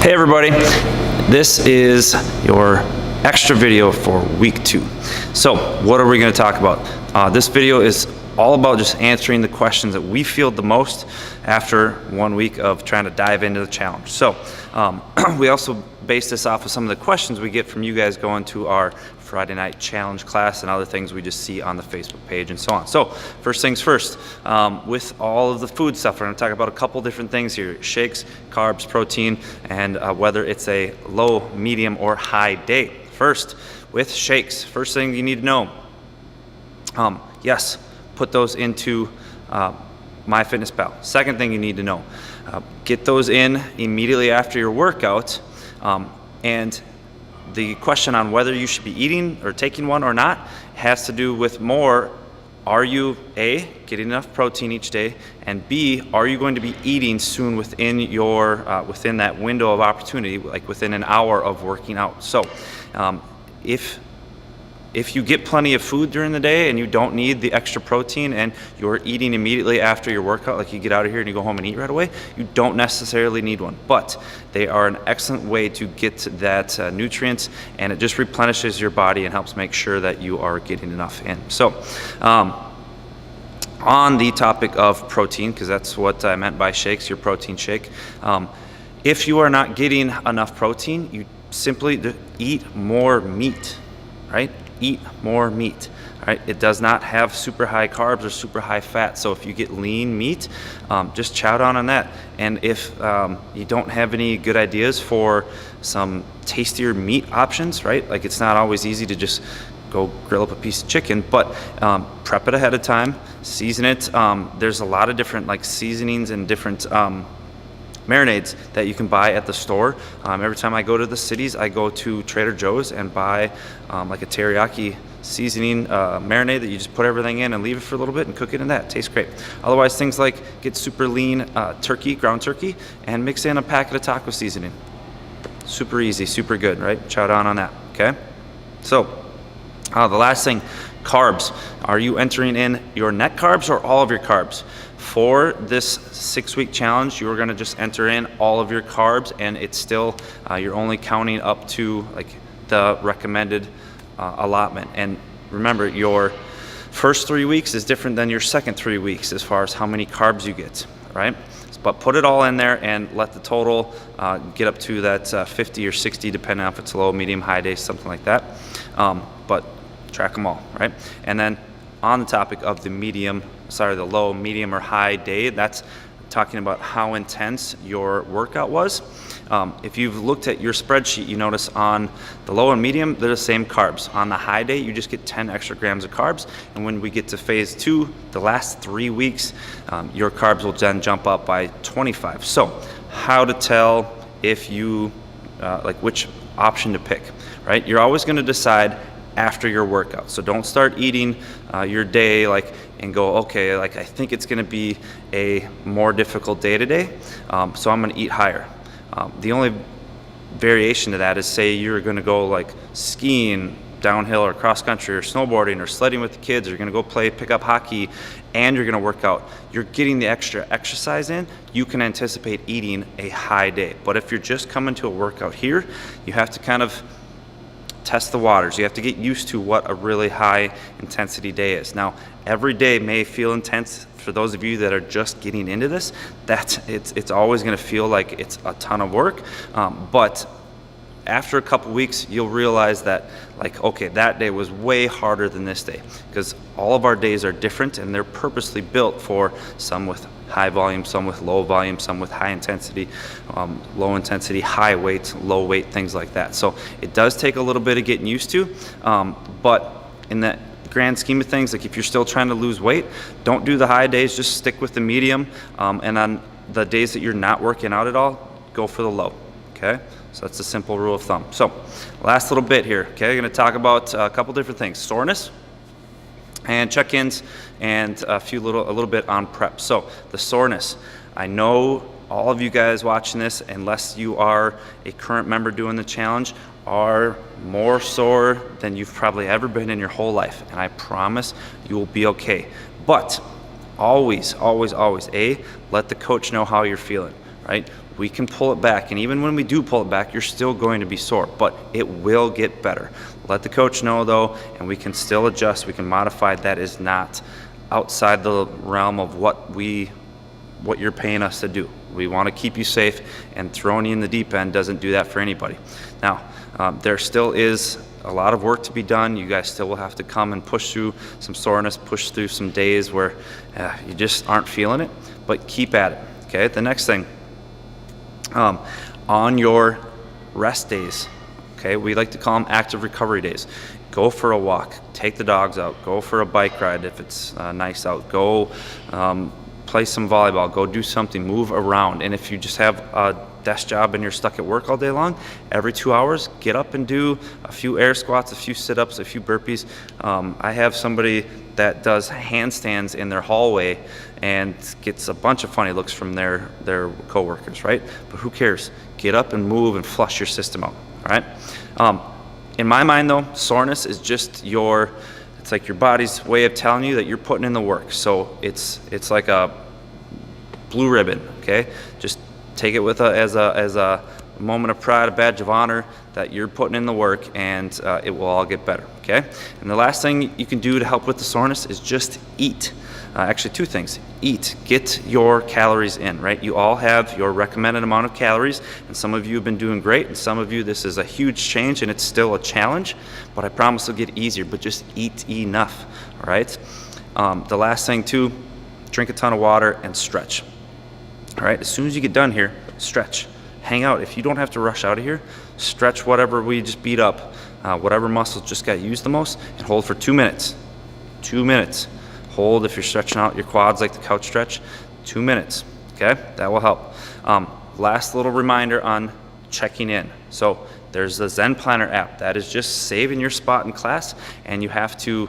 Hey everybody, this is your extra video for week 2. So what are we going to talk about? This video is all about just answering the questions that we field the most after 1 week of trying to dive into the challenge. So we also base this off of some of the questions we get from you guys going to our Friday night challenge class and other things we just see on the Facebook page and so on. So first things first, with all of the food stuff, we're going to talk about a couple different things here: shakes, carbs, protein, and whether it's a low, medium, or high day. First, with shakes, first thing you need to know, yes, put those into MyFitnessPal. Second thing you need to know, get those in immediately after your workout. And the question on whether you should be eating or taking one or not has to do with more, are you A, getting enough protein each day, and B, are you going to be eating soon within your within that window of opportunity, like within an hour of working out. So if you get plenty of food during the day and you don't need the extra protein and you're eating immediately after your workout, like you get out of here and you go home and eat right away, you don't necessarily need one. But they are an excellent way to get that nutrients, and it just replenishes your body and helps make sure that you are getting enough in. So on the topic of protein, because that's what I meant by shakes, your protein shake, if you are not getting enough protein, you simply eat more meat, right? Eat more meat. All right, it does not have super high carbs or super high fat, so if you get lean meat, just chow down on that. And if you don't have any good ideas for some tastier meat options, right, like it's not always easy to just go grill up a piece of chicken, but prep it ahead of time, season it. There's a lot of different like seasonings and different marinades that you can buy at the store. Every time I go to the cities, I go to Trader Joe's and buy like a teriyaki seasoning marinade that you just put everything in and leave it for a little bit and cook it in that. It tastes great. Otherwise, things like get super lean turkey, ground turkey, and mix in a packet of taco seasoning. Super easy, super good, right? Chow down on that, okay? So the last thing, carbs. Are you entering in your net carbs or all of your carbs? For this 6-week challenge, you're going to just enter in all of your carbs, and it's still you're only counting up to like the recommended allotment. And remember, your first 3 weeks is different than your second 3 weeks as far as how many carbs you get, right? But put it all in there and let the total get up to that 50 or 60, depending on if it's low, medium, high day, something like that. But track them all, right? And then on the topic of the low, medium, or high day, that's talking about how intense your workout was. If you've looked at your spreadsheet, you notice on the low and medium, they're the same carbs. On the high day, you just get 10 extra grams of carbs. And when we get to phase 2, the last 3 weeks, your carbs will then jump up by 25. So how to tell if you, like which option to pick, right? You're always going to decide after your workout. So don't start eating your day like and go, okay, like I think it's going to be a more difficult day today, so I'm going to eat higher. The only variation to that is, say you're going to go like skiing downhill or cross country or snowboarding or sledding with the kids, or you're going to go pick up hockey, and you're going to work out. You're getting the extra exercise in. You can anticipate eating a high day. But if you're just coming to a workout here, you have to kind of test the waters. You have to get used to what a really high intensity day is. Now, every day may feel intense for those of you that are just getting into this. It's always going to feel like it's a ton of work, but after a couple weeks, you'll realize that, like, okay, that day was way harder than this day, because all of our days are different and they're purposely built for some with high volume, some with low volume, some with high intensity, low intensity, high weight, low weight, things like that. So it does take a little bit of getting used to, but in the grand scheme of things, like if you're still trying to lose weight, don't do the high days, just stick with the medium, and on the days that you're not working out at all, go for the low, okay? So that's a simple rule of thumb. So last little bit here, okay? I'm going to talk about a couple different things: soreness and check-ins, and a little bit on prep. So the soreness, I know all of you guys watching this, unless you are a current member doing the challenge, are more sore than you've probably ever been in your whole life, and I promise you will be okay. But always, always, always, let the coach know how you're feeling, right? we can pull it back. And even when we do pull it back, you're still going to be sore, but it will get better. Let the coach know though, and we can still adjust, we can modify. That is not outside the realm of what you're paying us to do. We want to keep you safe, and throwing you in the deep end doesn't do that for anybody. Now, there still is a lot of work to be done. You guys still will have to come and push through some soreness, push through some days where you just aren't feeling it, but keep at it, okay? The next thing, on your rest days, okay, we like to call them active recovery days. Go for a walk, take the dogs out, go for a bike ride if it's nice out, go play some volleyball, go do something, move around. And if you just have a desk job and you're stuck at work all day long, every 2 hours, get up and do a few air squats, a few sit-ups, a few burpees. I have somebody that does handstands in their hallway and gets a bunch of funny looks from their coworkers, right? But who cares? Get up and move and flush your system out, all right? In my mind though, soreness is just it's like your body's way of telling you that you're putting in the work. So it's like a blue ribbon, okay? Just take it with as a moment of pride, a badge of honor that you're putting in the work, and it will all get better, okay? And the last thing you can do to help with the soreness is just eat. Actually, two things. Eat. Get your calories in, right? You all have your recommended amount of calories, and some of you have been doing great, and some of you, this is a huge change, and it's still a challenge, but I promise it'll get easier, but just eat enough, all right? The last thing, too, drink a ton of water and stretch, all right? As soon as you get done here, stretch. Hang out. If you don't have to rush out of here, stretch whatever we just beat up, whatever muscles just got used the most, and hold for 2 minutes. 2 minutes. Hold if you're stretching out your quads like the couch stretch, 2 minutes, okay? That will help. Last little reminder on checking in. So there's the Zen Planner app. That is just saving your spot in class, and you have to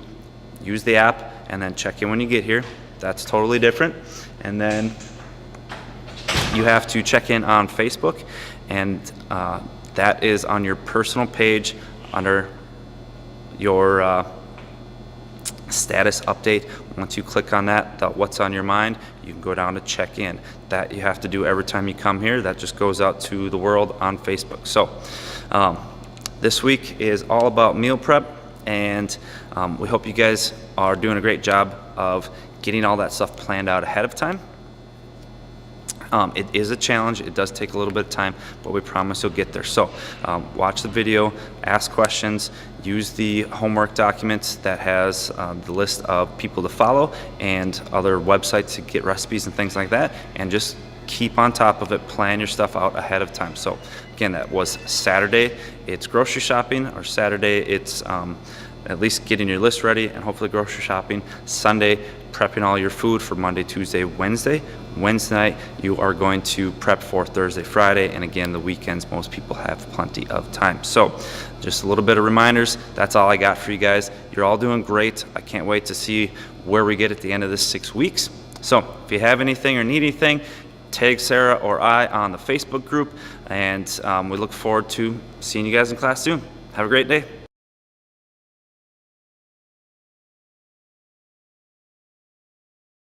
use the app and then check in when you get here. That's totally different. And then you have to check in on Facebook, and that is on your personal page under your status update. Once you click on that, the what's on your mind, you can go down to check in. That you have to do every time you come here. That just goes out to the world on Facebook. So this week is all about meal prep, and we hope you guys are doing a great job of getting all that stuff planned out ahead of time. It is a challenge. It does take a little bit of time, but we promise you'll get there. So watch the video, ask questions, use the homework documents that has the list of people to follow and other websites to get recipes and things like that, and just keep on top of it. Plan your stuff out ahead of time. So again, that was Saturday, it's grocery shopping, or Saturday it's at least getting your list ready and hopefully grocery shopping. Sunday, prepping all your food for Monday, Tuesday, Wednesday. Wednesday night, you are going to prep for Thursday, Friday, and again, the weekends, most people have plenty of time. So just a little bit of reminders. That's all I got for you guys. You're all doing great. I can't wait to see where we get at the end of this 6 weeks. So if you have anything or need anything, tag Sarah or I on the Facebook group, and we look forward to seeing you guys in class soon. Have a great day.